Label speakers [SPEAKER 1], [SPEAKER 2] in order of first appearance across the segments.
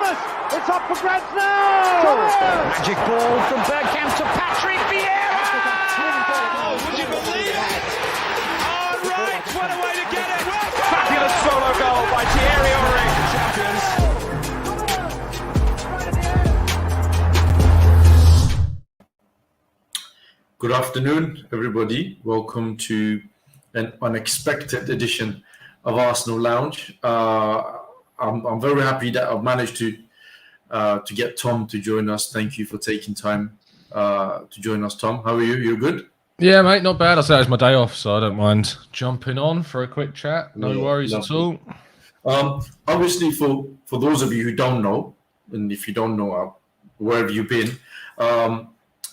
[SPEAKER 1] Thomas! It's up for grabs now! Thomas!
[SPEAKER 2] Magic ball from Bergkamp to Patrick Vieira!
[SPEAKER 3] Oh, would you believe it? Oh, right, what a way to get it!
[SPEAKER 2] Fabulous solo goal by pierre-emerick.
[SPEAKER 3] Champions.
[SPEAKER 4] Good afternoon, everybody. Welcome to an unexpected edition of Arsenal Lounge. I'm very happy that I've managed to get Tom to join us. Thank you for taking time to join us, Tom. How are you? You good?
[SPEAKER 5] Yeah, mate, not bad. I say it's my day off, so I don't mind jumping on for a quick chat. No worries at all.
[SPEAKER 4] Obviously, for those of you who don't know, and if you don't know, where have you been?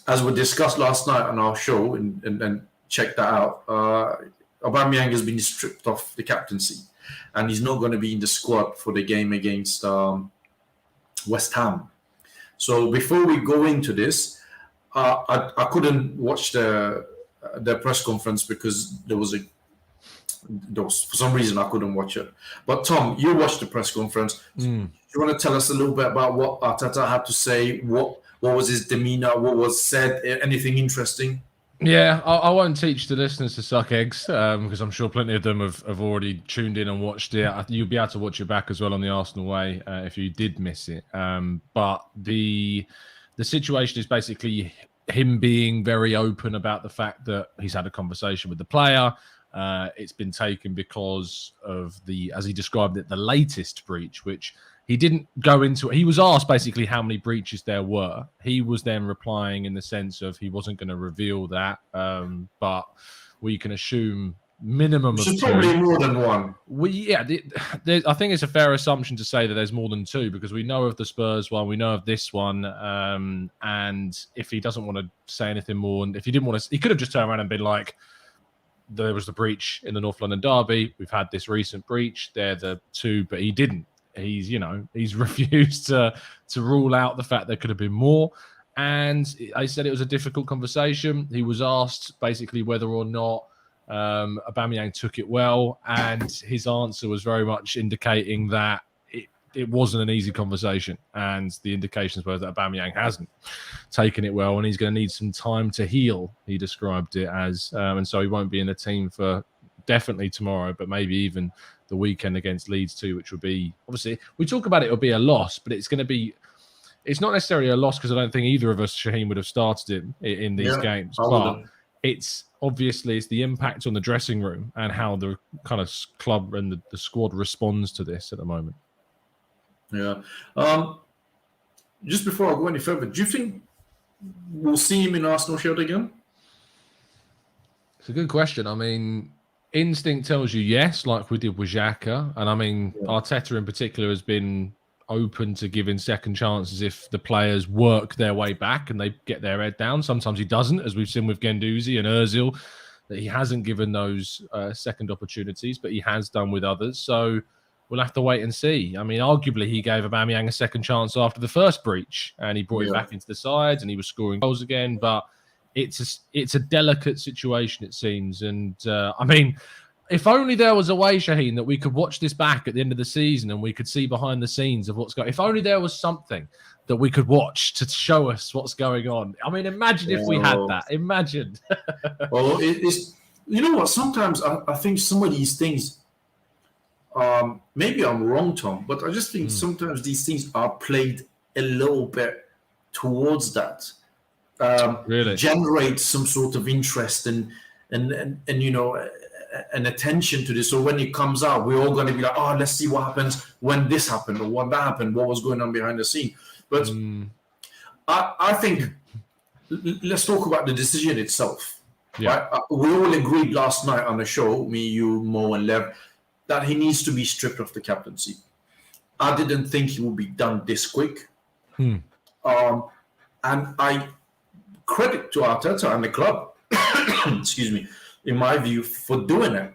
[SPEAKER 4] As we discussed last night on our show, and check that out, Aubameyang has been stripped off the captaincy, and he's not going to be in the squad for the game against West Ham. So before we go into this, I couldn't watch the press conference because there was for some reason I couldn't watch it. But Tom, you watched the press conference. Do you want to tell us a little bit about what Arteta had to say? What was his demeanour? What was said? Anything interesting?
[SPEAKER 5] Yeah, I won't teach the listeners to suck eggs because I'm sure plenty of them have already tuned in and watched it. You'll be able to watch it back as well on the Arsenal Way if you did miss it. But the situation is basically him being very open about the fact that he's had a conversation with the player. It's been taken because of as he described it, the latest breach, which he didn't go into. He was asked basically how many breaches there were. He was then replying in the sense of he wasn't going to reveal that, but we can assume minimum of two.
[SPEAKER 4] Probably more than one.
[SPEAKER 5] I think it's a fair assumption to say that there's more than two because we know of the Spurs one, we know of this one, and if he doesn't want to say anything more, and if he didn't want to, he could have just turned around and been like, there was the breach in the North London derby. We've had this recent breach. They're the two, but he didn't. He's refused to rule out the fact there could have been more. And I said it was a difficult conversation. He was asked basically whether or not Aubameyang took it well. And his answer was very much indicating that it wasn't an easy conversation. And the indications were that Aubameyang hasn't taken it well and he's going to need some time to heal, he described it as. And so he won't be in the team for definitely tomorrow, but maybe even the weekend against Leeds too, which would be, obviously, we talk about it'll be a loss, but it's not necessarily a loss because I don't think either of us, Shaheen, would have started him in these games. But it's the impact on the dressing room and how the kind of club and the squad responds to this at the moment.
[SPEAKER 4] Yeah. Just before I go any further, do you think we'll see him in Arsenal shirt again?
[SPEAKER 5] It's a good question. I mean, instinct tells you yes, like we did with xhaka. And I mean, Arteta in particular has been open to giving second chances if the players work their way back and they get their head down. Sometimes he doesn't, as we've seen with Guendouzi and Ozil, that he hasn't given those second opportunities, but he has done with others. So we'll have to wait and see. I mean, arguably, he gave Aubameyang a second chance after the first breach and he brought him back into the sides and he was scoring goals again. But it's a delicate situation, it seems. And I mean, if only there was a way, Shaheen, that we could watch this back at the end of the season and we could see behind the scenes of what's going on. If only there was something that we could watch to show us what's going on. I mean, imagine if we had that. Imagine.
[SPEAKER 4] Well, it's, you know what? Sometimes I think some of these things, maybe I'm wrong, Tom, but I just think sometimes these things are played a little bit towards that.
[SPEAKER 5] Really?
[SPEAKER 4] Generate some sort of interest and you know, an attention to this. So when it comes out, we're all going to be like, oh, let's see what happens when this happened or what that happened, what was going on behind the scene. But I think let's talk about the decision itself. Yeah. Right? We all agreed last night on the show, me, you, Mo, and Lev, that he needs to be stripped of the captaincy. I didn't think he would be done this quick. And I credit to Arteta and the club, excuse me, in my view, for doing it.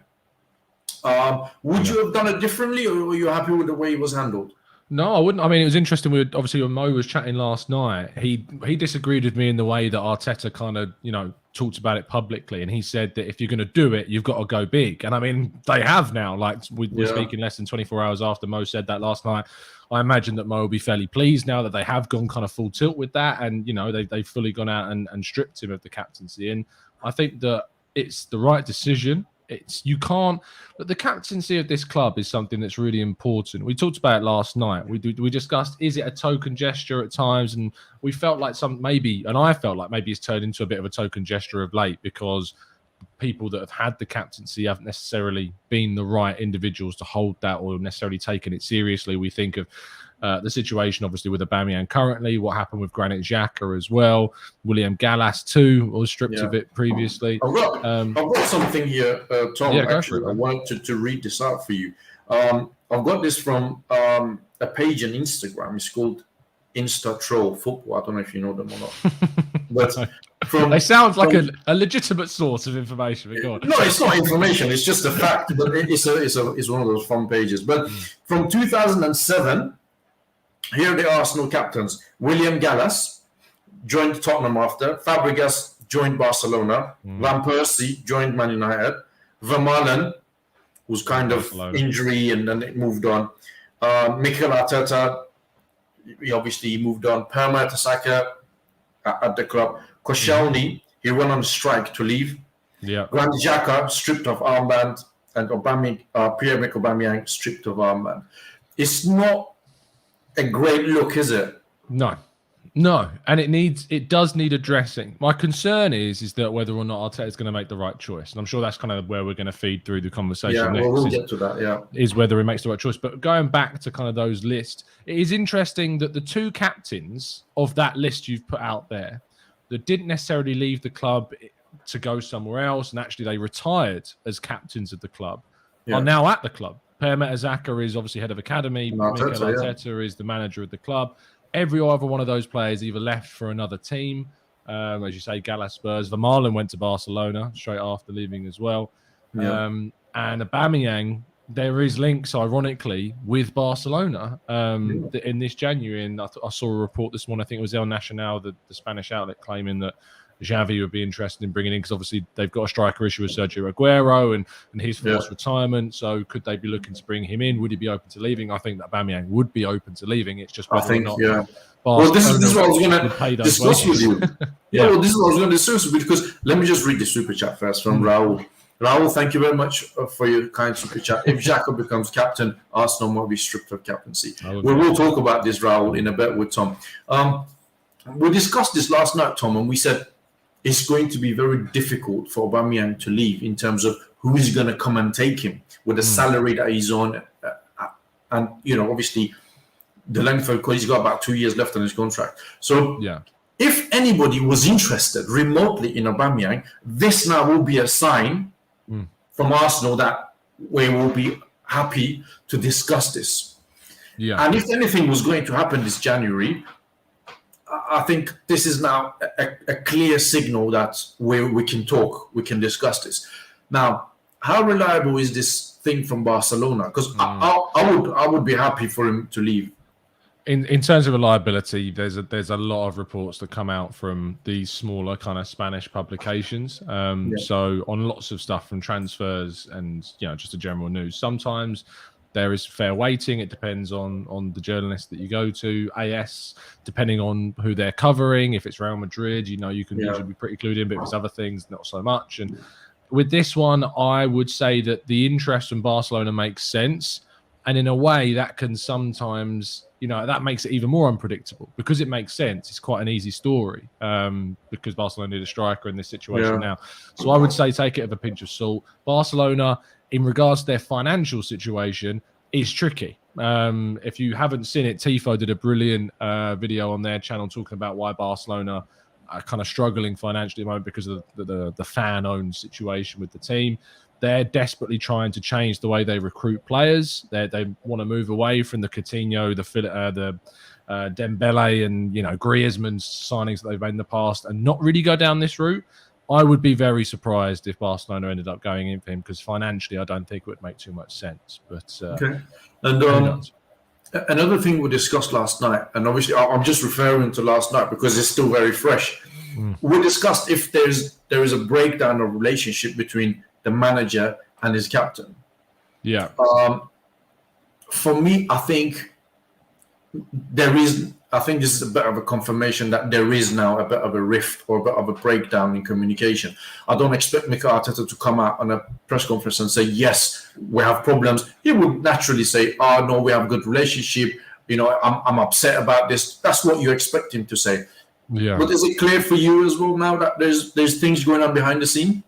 [SPEAKER 4] Would you have done it differently, or were you happy with the way it was handled?
[SPEAKER 5] No, I wouldn't. I mean, it was interesting. Obviously when Mo was chatting last night, he disagreed with me in the way that Arteta kind of, you know, talked about it publicly, and he said that if you're going to do it, you've got to go big. And I mean, they have now. Like we're speaking less than 24 hours after Mo said that last night. I imagine that Mo will be fairly pleased now that they have gone kind of full tilt with that, and they've fully gone out and stripped him of the captaincy. And I think that it's the right decision. But the captaincy of this club is something that's really important. We talked about it last night. We discussed, is it a token gesture at times? And we felt like I felt like maybe it's turned into a bit of a token gesture of late, because people that have had the captaincy haven't necessarily been the right individuals to hold that or necessarily taken it seriously. We think of the situation, obviously, with Aubameyang currently, what happened with Granit Xhaka as well. William Gallas, too, was stripped of it previously.
[SPEAKER 4] I've got something here, Tom.
[SPEAKER 5] Yeah,
[SPEAKER 4] actually, I wanted to read this out for you. I've got this from a page on Instagram. It's called Insta Troll Football. I don't know if you know them or not. But
[SPEAKER 5] they sound like a legitimate source of information. But go on.
[SPEAKER 4] No, it's not information. It's just a fact. But it's one of those fun pages. But from 2007, here are the Arsenal captains. William Gallas joined Tottenham after. Fabregas joined Barcelona. Van Persie joined Man United. Vermaelen was kind of injury and then it moved on. Mikel Arteta, he moved on. Perma to Saka at the club. Koscielny, he went on strike to leave.
[SPEAKER 5] Yeah.
[SPEAKER 4] Granit Xhaka stripped of armband, and pierre-emerick Aubameyang stripped of armband. It's not a great look, is it?
[SPEAKER 5] No, and it does need addressing. My concern is that whether or not Arteta is going to make the right choice, and I'm sure that's kind of where we're going to feed through the conversation.
[SPEAKER 4] Yeah, we'll get to that. Yeah,
[SPEAKER 5] is whether he makes the right choice. But going back to kind of those lists, it is interesting that the two captains of that list you've put out there that didn't necessarily leave the club to go somewhere else, and actually they retired as captains of the club, are now at the club. Per-Emerick Xhaka is obviously head of academy. Mikel Arteta is the manager of the club. Every other one of those players either left for another team. As you say, Gallas Spurs. Vermaelen went to Barcelona straight after leaving as well.
[SPEAKER 4] Yeah.
[SPEAKER 5] And Aubameyang, there is links, ironically, with Barcelona in this January. And I saw a report this morning, I think it was El Nacional, the Spanish outlet, claiming that Xavi would be interested in bringing in, because obviously they've got a striker issue with Sergio Aguero and his forced retirement. So could they be looking to bring him in? Would he be open to leaving? I think that Aubameyang would be open to leaving. It's just whether or not.
[SPEAKER 4] Well, this is what I was going to discuss with you. Well, this is what I was going to discuss with you, because let me just read the super chat first from Raul. Raul, thank you very much for your kind super chat. If Xhaka becomes captain, Arsenal will be stripped of captaincy. We will talk about this, Raul, in a bit with Tom. We discussed this last night, Tom, and we said it's going to be very difficult for Aubameyang to leave in terms of who is going to come and take him with the salary that he's on. And, obviously, the length of, because he's got about 2 years left on his contract. So if anybody was interested remotely in Aubameyang, this now will be a sign from Arsenal that we will be happy to discuss this. Yeah. And if anything was going to happen this January, I think this is now a clear signal that we can talk, we can discuss this. Now, how reliable is this thing from Barcelona? Because I would be happy for him to leave.
[SPEAKER 5] In terms of reliability, there's a lot of reports that come out from these smaller kind of Spanish publications. So on lots of stuff from transfers and just the general news. Sometimes there is fair weighting. It depends on the journalist that you go to. AS, depending on who they're covering. If it's Real Madrid, you can usually be pretty clued in, but if it's other things, not so much. And with this one, I would say that the interest from Barcelona makes sense. And in a way, that can sometimes, that makes it even more unpredictable because it makes sense. It's quite an easy story because Barcelona need a striker in this situation now. So I would say take it with a pinch of salt. Barcelona, in regards to their financial situation, is tricky. If you haven't seen it, Tifo did a brilliant video on their channel talking about why Barcelona are kind of struggling financially at the moment because of the fan-owned situation with the team. They're desperately trying to change the way they recruit players. They want to move away from the Coutinho, the Dembele, and Griezmann's signings that they've made in the past, and not really go down this route. I would be very surprised if Barcelona ended up going in for him because financially, I don't think it would make too much sense. But
[SPEAKER 4] okay, and Another thing we discussed last night, and obviously I'm just referring to last night because it's still very fresh. We discussed if there is a breakdown of relationship between the manager and his captain.
[SPEAKER 5] Yeah.
[SPEAKER 4] For me, I think there is. I think this is a bit of a confirmation that there is now a bit of a rift or a bit of a breakdown in communication. I don't expect Mikel Arteta to come out on a press conference and say, yes, we have problems. He would naturally say, oh, no, we have a good relationship. You know, I'm upset about this. That's what you expect him to say.
[SPEAKER 5] Yeah.
[SPEAKER 4] But is it clear for you as well now that there's things going on behind the scene?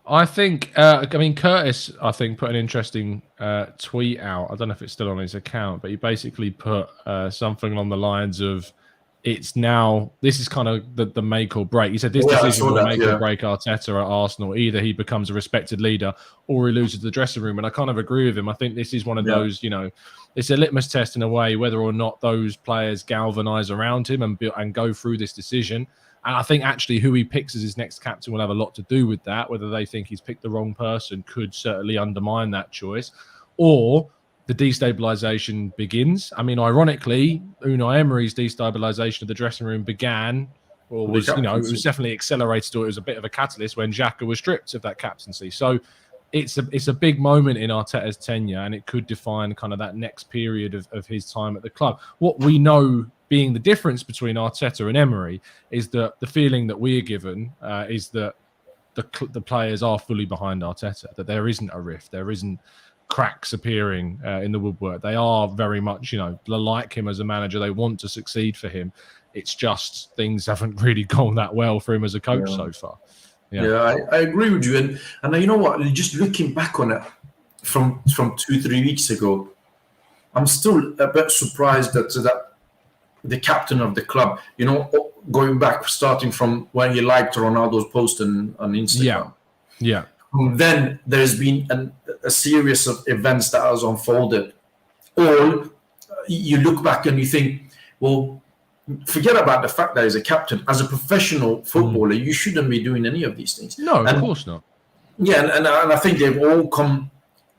[SPEAKER 5] I think, Curtis, put an interesting tweet out. I don't know if it's still on his account, but he basically put something along the lines of, it's now, this is kind of the make or break. He said this decision will make or break Arteta at Arsenal. Either he becomes a respected leader or he loses the dressing room. And I kind of agree with him. I think this is one of those, it's a litmus test in a way, whether or not those players galvanise around him and go through this decision. And I think actually who he picks as his next captain will have a lot to do with that. Whether they think he's picked the wrong person could certainly undermine that choice. Or the destabilisation begins. I mean, ironically, Unai Emery's destabilisation of the dressing room began, or was, it was definitely accelerated, or it was a bit of a catalyst when Xhaka was stripped of that captaincy. So it's a big moment in Arteta's tenure, and it could define kind of that next period of his time at the club. What we know being the difference between Arteta and Emery is that the feeling that we are given is that the players are fully behind Arteta, that there isn't a rift, there isn't cracks appearing in the woodwork. They are very much, like him as a manager. They want to succeed for him. It's just things haven't really gone that well for him as a coach so far.
[SPEAKER 4] Yeah, I agree with you. And you know what? Just looking back on it from 2-3 weeks ago, I'm still a bit surprised that the captain of the club, going back, starting from when he liked Ronaldo's post on Instagram.
[SPEAKER 5] Yeah.
[SPEAKER 4] Then there's been a series of events that has unfolded. Or you look back and you think, well, forget about the fact that he's a captain. As a professional footballer, you shouldn't be doing any of these things.
[SPEAKER 5] No, of course not.
[SPEAKER 4] Yeah, and I think they've all come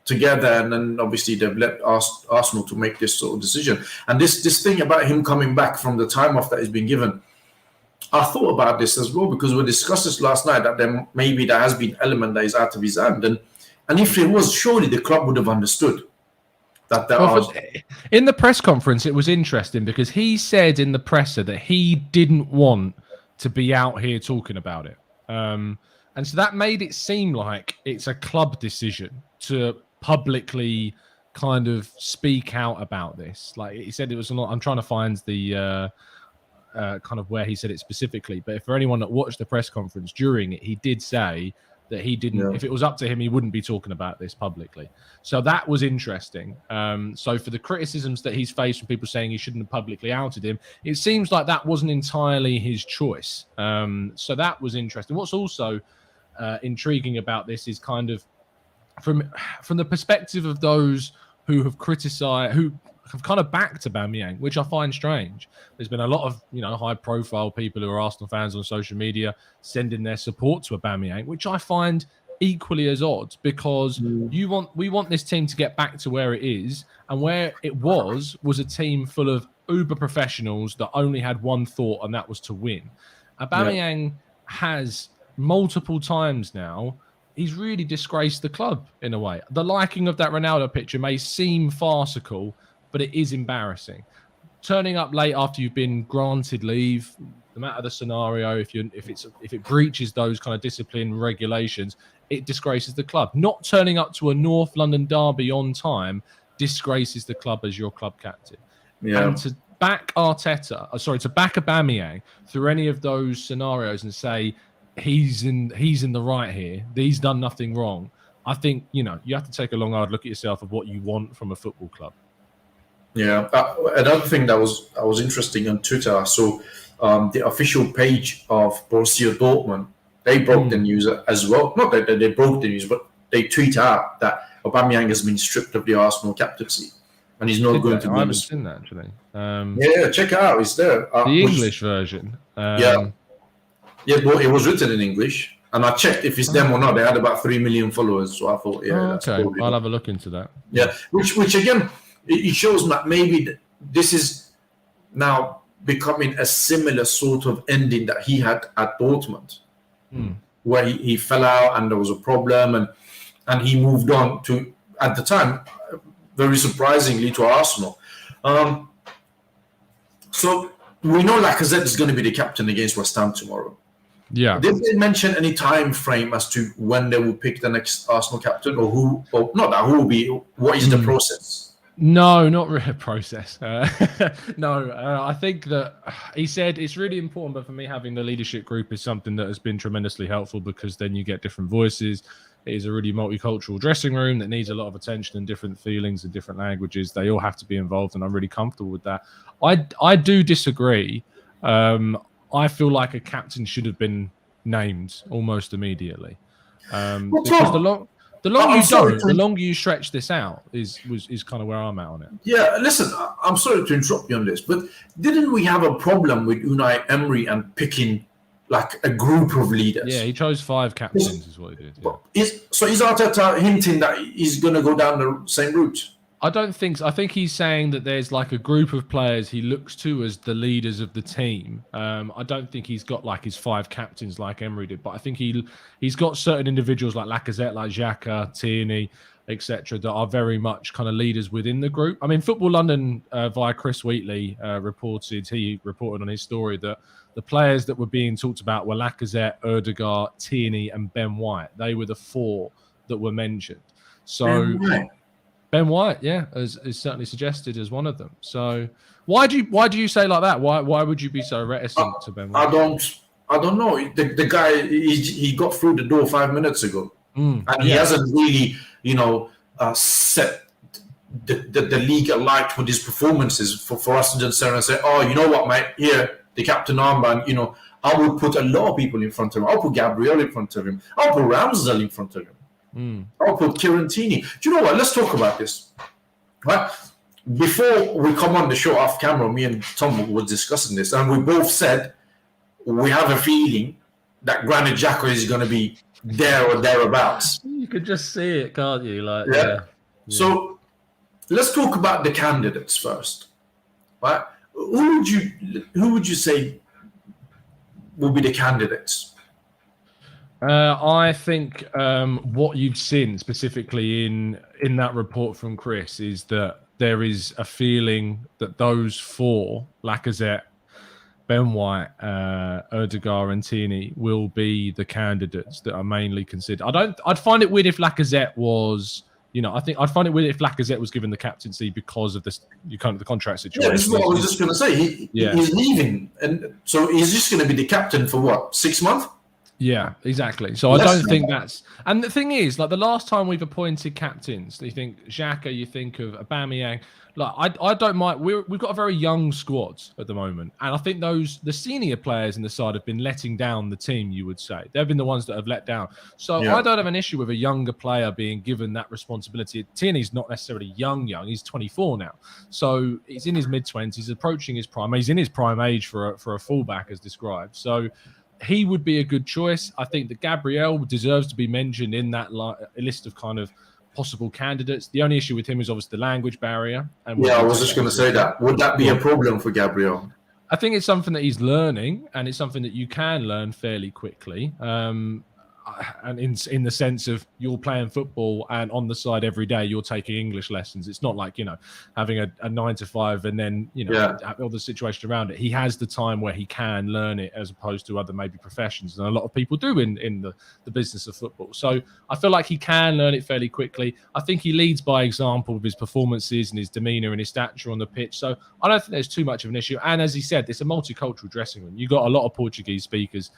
[SPEAKER 4] together, and then obviously they've let Arsenal to make this sort of decision. And this thing about him coming back from the time off that he's been given, I thought about this as well, because we discussed this last night, that there has been an element that is out of his hand. And if it was, surely the club would have understood that
[SPEAKER 5] in the press conference, it was interesting because he said in the presser that he didn't want to be out here talking about it. And so that made it seem like it's a club decision to publicly kind of speak out about this. Like he said, it was a lot. I'm trying to find the kind of where he said it specifically. But for anyone that watched the press conference during it, he did say that he didn't, if it was up to him, he wouldn't be talking about this publicly. So that was interesting. So for the criticisms that he's faced from people saying he shouldn't have publicly outed him, it seems like that wasn't entirely his choice. So that was interesting. What's also intriguing about this is kind of from the perspective of those who have criticised, who have kind of backed Aubameyang, which I find strange. There's been a lot of high-profile people who are Arsenal fans on social media sending their support to Aubameyang, which I find equally as odd, because we want this team to get back to where it is, and where it was a team full of uber professionals that only had one thought, and that was to win. Aubameyang has multiple times now, he's really disgraced the club in a way. The liking of that Ronaldo picture may seem farcical, but it is embarrassing. Turning up late after you've been granted leave, no matter the scenario, if it breaches those kind of discipline regulations, it disgraces the club. Not turning up to a North London derby on time disgraces the club as your club captain. Yeah. And to back to back Aubameyang through any of those scenarios and say he's in the right here, he's done nothing wrong. I think you have to take a long hard look at yourself of what you want from a football club.
[SPEAKER 4] Yeah, another thing that was interesting on Twitter. So the official page of Borussia Dortmund, they broke the news as well. Not that they broke the news, but they tweet out that Aubameyang has been stripped of the Arsenal captaincy, and he's not going to be.
[SPEAKER 5] I haven't seen that actually.
[SPEAKER 4] Check it out. It's there.
[SPEAKER 5] The English version.
[SPEAKER 4] But it was written in English, and I checked if it's them or not. They had about 3 million followers, so I thought, that's
[SPEAKER 5] okay.
[SPEAKER 4] probably
[SPEAKER 5] I'll have a look into that.
[SPEAKER 4] Yeah, which again, it shows that maybe this is now becoming a similar sort of ending that he had at Dortmund, where he fell out and there was a problem, and he moved on to, at the time, very surprisingly, to Arsenal. So we know Lacazette is going to be the captain against West Ham tomorrow.
[SPEAKER 5] Yeah.
[SPEAKER 4] Did they mention any time frame as to when they will pick the next Arsenal captain, or who? Or not that, who will be? What is the process?
[SPEAKER 5] No, not really a process. I think that he said it's really important, but for me, having the leadership group is something that has been tremendously helpful, because then you get different voices. It is a really multicultural dressing room that needs a lot of attention and different feelings and different languages. They all have to be involved, and I'm really comfortable with that. I do disagree. I feel like a captain should have been named almost immediately, because the longer you stretch this out is kind of where I'm at on it.
[SPEAKER 4] Yeah, listen, I'm sorry to interrupt you on this, but didn't we have a problem with Unai Emery and picking like a group of leaders?
[SPEAKER 5] Yeah, he chose 5 captains, is what he did. Yeah.
[SPEAKER 4] So is Arteta hinting that he's going to go down the same route?
[SPEAKER 5] I don't think so. I think he's saying that there's like a group of players he looks to as the leaders of the team. I don't think he's got like his 5 captains like Emery did, but I think he's got certain individuals like Lacazette, like Xhaka, Tierney, etc., that are very much kind of leaders within the group. I mean, Football London via Chris Wheatley reported on his story that the players that were being talked about were Lacazette, Odegaard, Tierney, and Ben White. They were the 4 that were mentioned. So Ben White, yeah, is certainly suggested as one of them. So why do you say like that? Why would you be so reticent to Ben White?
[SPEAKER 4] I don't know. The guy, he got through the door 5 minutes ago, and he hasn't really, set the league alight with his performances for us to just say, oh, you know what, mate, here, the captain armband, I will put a lot of people in front of him. I'll put Gabriel in front of him. I'll put Ramsdale in front of him. I'll put Kieran. Do you know what? Let's talk about this. Right? Before we come on the show off camera, me and Tom were discussing this, and we both said we have a feeling that Granit Xhaka is going to be there or thereabouts.
[SPEAKER 5] You could just see it, can't you?
[SPEAKER 4] Yeah. So let's talk about the candidates first. Right? Who would you say will be the candidates?
[SPEAKER 5] I think what you've seen specifically in that report from Chris is that there is a feeling that those 4, Lacazette, Ben White, Odegaard, and Tierney, will be the candidates that are mainly considered. I'd find it weird if Lacazette was, I think I'd find it weird if Lacazette was given the captaincy because of this, the contract situation.
[SPEAKER 4] Yeah, this is what I was just going to say. He's leaving, and so he's just going to be the captain for what, 6 months?
[SPEAKER 5] Yeah, exactly. So I don't think that's... And the thing is, like the last time we've appointed captains, you think Xhaka, you think of Aubameyang. Like I don't mind. We've got a very young squad at the moment, and I think the senior players in the side have been letting down the team. You would say they've been the ones that have let down. So I don't have an issue with a younger player being given that responsibility. Tierney's not necessarily young. He's 24 now, so he's in his mid-20s. He's approaching his prime. He's in his prime age for a fullback, as described. So he would be a good choice. I think that Gabriel deserves to be mentioned in that list of kind of possible candidates. The only issue with him is obviously the language barrier. And
[SPEAKER 4] I was just going to say that. Would that be a problem for Gabriel?
[SPEAKER 5] I think it's something that he's learning, and it's something that you can learn fairly quickly. And in the sense of you're playing football and on the side every day you're taking English lessons. It's not like, having a 9 to 5 and then, all the situation around it. He has the time where he can learn it as opposed to other maybe professions. And a lot of people do in the business of football. So I feel like he can learn it fairly quickly. I think he leads by example with his performances and his demeanour and his stature on the pitch. So I don't think there's too much of an issue. And as he said, it's a multicultural dressing room. You've got a lot of Portuguese speakers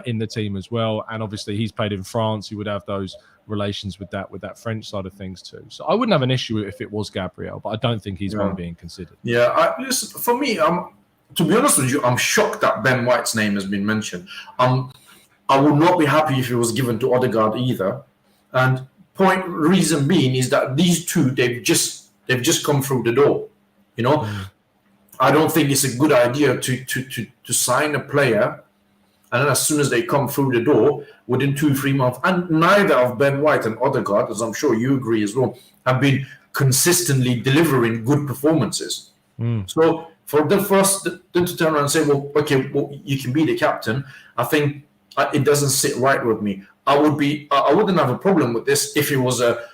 [SPEAKER 5] in the team as well. And obviously he's played in France. He would have those relations with that French side of things too. So I wouldn't have an issue if it was Gabriel, but I don't think he's one being considered. Yeah,
[SPEAKER 4] listen, for me, to be honest with you, I'm shocked that Ben White's name has been mentioned. I would not be happy if it was given to Odegaard either. And reason being is that these two, they've just come through the door. I don't think it's a good idea to sign a player, and then as soon as they come through the door, within 2-3 months, and neither of Ben White and Odegaard, as I'm sure you agree as well, have been consistently delivering good performances. So for them to turn around and say, well, okay, well, you can be the captain, I think it doesn't sit right with me. I wouldn't have a problem with this if it was a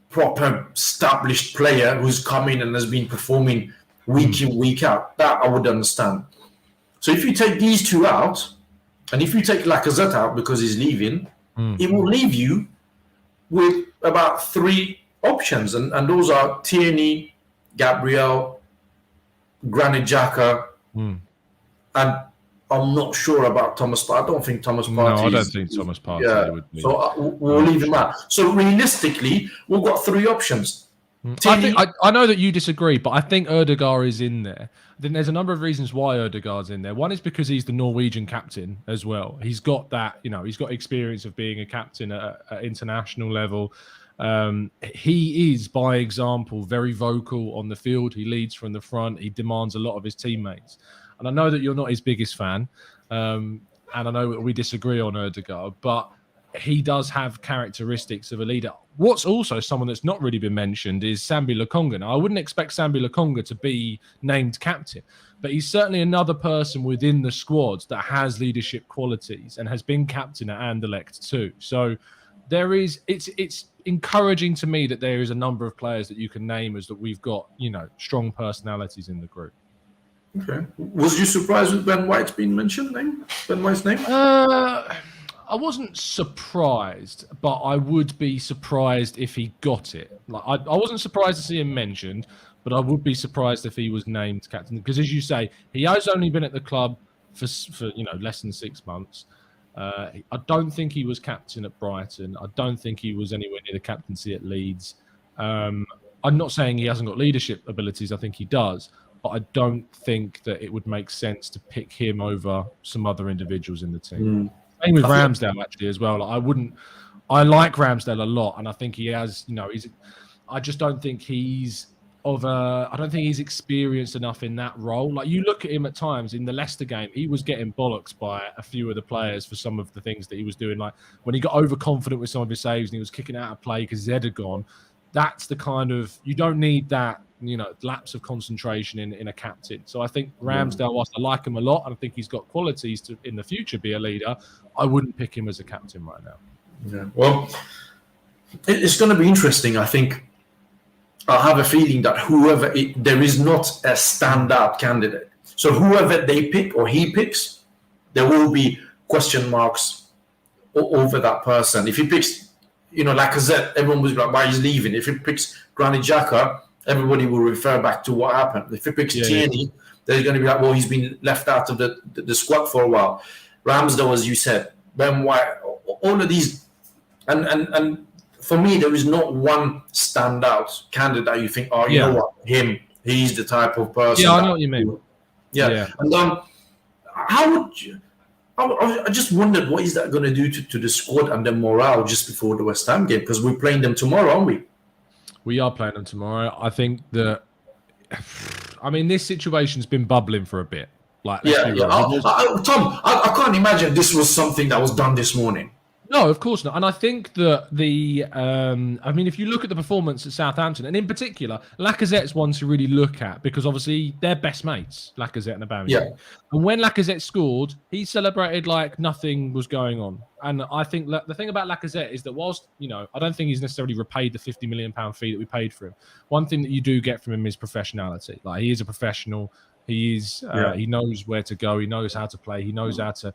[SPEAKER 4] proper established player who's come in and has been performing week in, week out. That I would understand. So if you take these two out, and if you take Lacazette out because he's leaving, it will leave you with about 3 options, and those are Tierney, Gabriel, xhaka, and I'm not sure about Thomas Partey. I don't think Thomas Partey.
[SPEAKER 5] No, I don't think Thomas Partey would be.
[SPEAKER 4] So we'll leave him out. So realistically, we've got 3 options.
[SPEAKER 5] I know that you disagree, but I think Odegaard is in there. Then there's a number of reasons why Odegaard's in there. One is because he's the Norwegian captain as well. He's got that, he's got experience of being a captain at international level. He is, by example, very vocal on the field. He leads from the front. He demands a lot of his teammates. And I know that you're not his biggest fan, and I know that we disagree on Odegaard, but he does have characteristics of a leader. What's also someone that's not really been mentioned is Sambi Lokonga. Now, I wouldn't expect Sambi Lokonga to be named captain, but he's certainly another person within the squad that has leadership qualities and has been captain at Anderlecht too. So it's encouraging to me that there is a number of players that you can name as that we've got, strong personalities in the group.
[SPEAKER 4] Okay. Was you surprised with Ben White's being mentioned? Ben White's name?
[SPEAKER 5] I wasn't surprised, but I would be surprised if he got it. Like I wasn't surprised to see him mentioned, but I would be surprised if he was named captain. Because as you say, he has only been at the club for less than 6 months. I don't think he was captain at Brighton. I don't think he was anywhere near the captaincy at Leeds. I'm not saying he hasn't got leadership abilities. I think he does. But I don't think that it would make sense to pick him over some other individuals in the team. Same with Ramsdale actually as well. I like Ramsdale a lot, and I think he has. I just don't think he's I don't think he's experienced enough in that role. Like you look at him at times in the Leicester game, he was getting bollocks by a few of the players for some of the things that he was doing. Like when he got overconfident with some of his saves and he was kicking out of play because his head had gone. That's the kind of you don't need that. Lapse of concentration in a captain. So I think Ramsdale, whilst I like him a lot, and I think he's got qualities to in the future be a leader, I wouldn't pick him as a captain right now.
[SPEAKER 4] Yeah. Well, it's going to be interesting. I think I have a feeling that there is not a standout candidate. So whoever they pick or he picks, there will be question marks over that person. If he picks, Lacazette, everyone will be like, why he's leaving. If he picks xhaka, everybody will refer back to what happened. If he picks Tierney, they're going to be like, well, he's been left out of the squad for a while. Ramsdale, as you said, Ben White, all of these. And for me, there is not one standout candidate that you think, you know what, he's the type of person.
[SPEAKER 5] Yeah, I know what you mean.
[SPEAKER 4] Yeah. And how would you... I just wondered what is that going to do to the squad and the morale just before the West Ham game? Because we're playing them tomorrow, aren't we?
[SPEAKER 5] We are playing them tomorrow. I think that, this situation's been bubbling for a bit.
[SPEAKER 4] Tom, I can't imagine this was something that was done this morning.
[SPEAKER 5] No, of course not. And I think that if you look at the performance at Southampton, and in particular, Lacazette's one to really look at because obviously they're best mates, Lacazette and Aubameyang. Yeah. And when Lacazette scored, he celebrated like nothing was going on. And I think the thing about Lacazette is that whilst, I don't think he's necessarily repaid the £50 million fee that we paid for him. One thing that you do get from him is professionality. Like he is a professional. He is. He knows where to go. He knows how to play. He knows how to,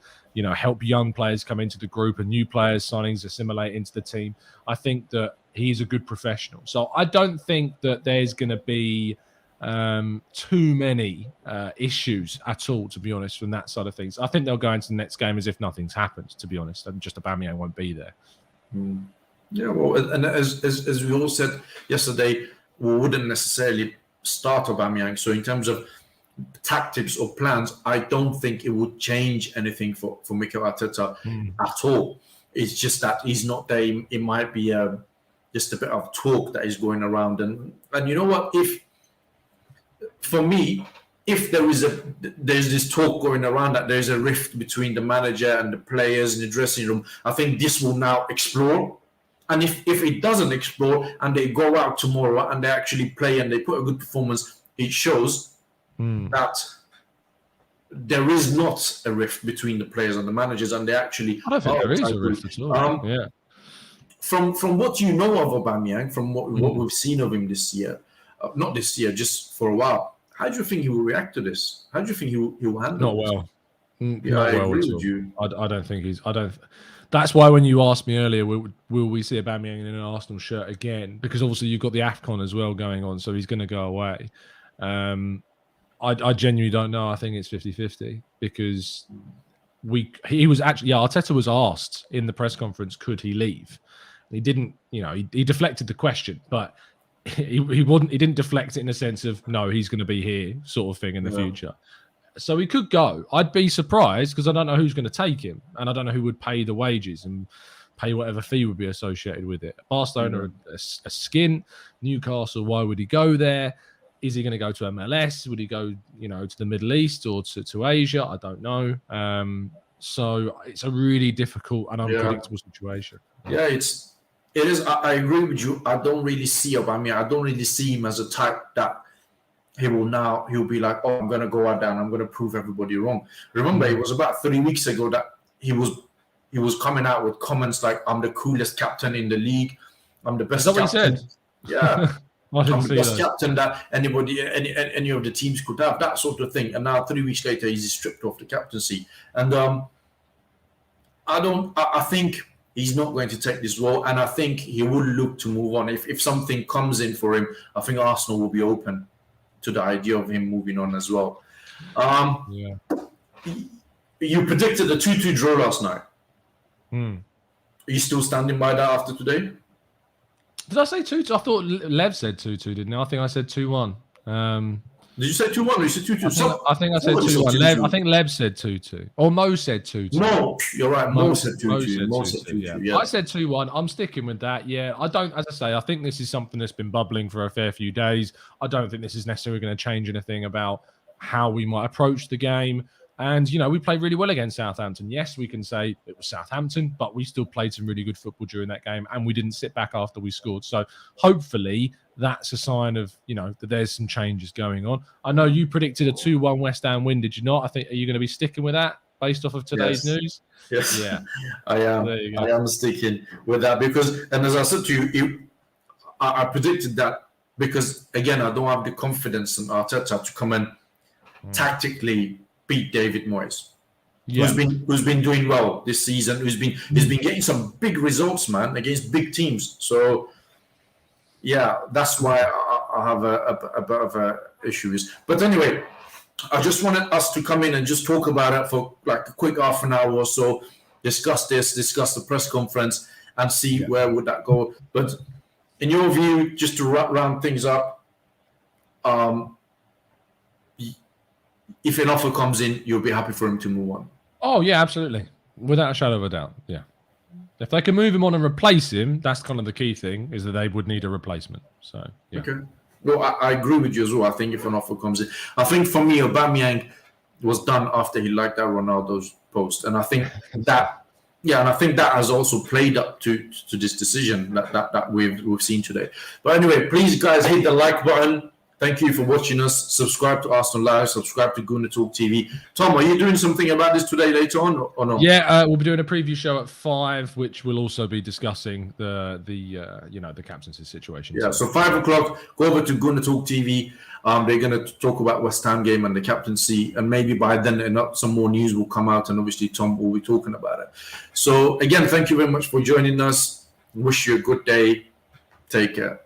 [SPEAKER 5] help young players come into the group and new players signings assimilate into the team. I think that he's a good professional. So I don't think that there's going to be too many issues at all, to be honest, from that side of things. I think they'll go into the next game as if nothing's happened, to be honest, and just Aubameyang won't be there.
[SPEAKER 4] Yeah, well, and as we all said yesterday, we wouldn't necessarily start Aubameyang. So in terms of tactics or plans, I don't think it would change anything for Mikel Arteta at all. It's just that he's not there. It might be just a bit of talk that is going around. And you know what? If there's this talk going around that there's a rift between the manager and the players in the dressing room, I think this will now explore. And if it doesn't explode and they go out tomorrow and they actually play and they put a good performance, it shows that there is not a rift between the players and the managers, and they actually.
[SPEAKER 5] I don't think there is a rift at all.
[SPEAKER 4] From what you know of Aubameyang, from what we've seen of him this year, not this year, just for a while, how do you think he will react to this? How do you think he will handle it?
[SPEAKER 5] Not well.
[SPEAKER 4] Yeah, I agree with you.
[SPEAKER 5] I don't think he's. I don't. That's why when you asked me earlier, will we see Aubameyang in an Arsenal shirt again? Because obviously you've got the AFCON as well going on, so he's going to go away. I genuinely don't know. I think it's 50-50 because he was actually Arteta was asked in the press conference, could he leave? He didn't. He deflected the question, but he didn't deflect it in a sense of no, he's going to be here sort of thing in the future. So he could go. I'd be surprised because I don't know who's going to take him, and I don't know who would pay the wages and pay whatever fee would be associated with it. Barcelona, a skin. Newcastle, why would he go there? Is he going to go to MLS? Would he go, to the Middle East or to Asia? I don't know. So it's a really difficult and unpredictable situation.
[SPEAKER 4] Yeah, it is. I agree with you. I don't really see Aubameyang. I don't really see him as a type that he'll be like, oh, I'm going to go out there and I'm going to prove everybody wrong. Remember, it was about 3 weeks ago that he was coming out with comments like, I'm the coolest captain in the league. I'm the best captain.
[SPEAKER 5] Is that what he said?
[SPEAKER 4] Yeah. I'm the best captain that any of the teams could have, that sort of thing. And now 3 weeks later, he's stripped off the captaincy. And I think he's not going to take this role. And I think he will look to move on. If something comes in for him, I think Arsenal will be open to the idea of him moving on as well. You predicted a 2-2 draw last night. Are you still standing by that after today?
[SPEAKER 5] Did I say 2-2? I thought Lev said 2-2, didn't I? I think I said 2-1.
[SPEAKER 4] Did you say 2-1 or you said 2-2?
[SPEAKER 5] I think I said 2-1. I think Lev said 2-2. Or Mo said 2-2.
[SPEAKER 4] No, you're right. Mo said 2-2.
[SPEAKER 5] Mo said 2-2. Yeah. I said 2-1. I'm sticking with that. Yeah, I don't, as I say, I think this is something that's been bubbling for a fair few days. I don't think this is necessarily going to change anything about how we might approach the game. And, we played really well against Southampton. Yes, we can say it was Southampton, but we still played some really good football during that game, and we didn't sit back after we scored. So hopefully that's a sign of, that there's some changes going on. I know you predicted a 2-1 West Ham win, did you not? I think, are you going to be sticking with that based off of today's news?
[SPEAKER 4] Yes.
[SPEAKER 5] Yeah.
[SPEAKER 4] I am. I am sticking with that because, and as I said to you, I predicted that because, again, I don't have the confidence in Arteta to come and tactically beat David Moyes, who's been doing well this season, who's been getting some big results, man, against big teams. So yeah, that's why I have a bit of a issues. But anyway, I just wanted us to come in and just talk about it for like a quick half an hour or so, discuss the press conference and see where would that go. But in your view, just to round things up, if an offer comes in, you'll be happy for him to move on. Oh, yeah, absolutely. Without a shadow of a doubt, yeah. If they can move him on and replace him, that's kind of the key thing, is that they would need a replacement. So, yeah. Okay. Well, I agree with you as well. I think if an offer comes in. I think for me, Aubameyang was done after he liked that Ronaldo's post. And I think that, and I think that has also played up to this decision that we've seen today. But anyway, please, guys, hit the like button. Thank you for watching us. Subscribe to Arsenal Live. Subscribe to Goonertalk TV. Tom, are you doing something about this today later on or not? Yeah, we'll be doing a preview show at 5, which will also be discussing the captaincy situation. Yeah, so 5 o'clock, go over to Goonertalk TV. They're going to talk about West Ham game and the captaincy, and maybe by then some more news will come out, and obviously Tom will be talking about it. So again, thank you very much for joining us. Wish you a good day. Take care.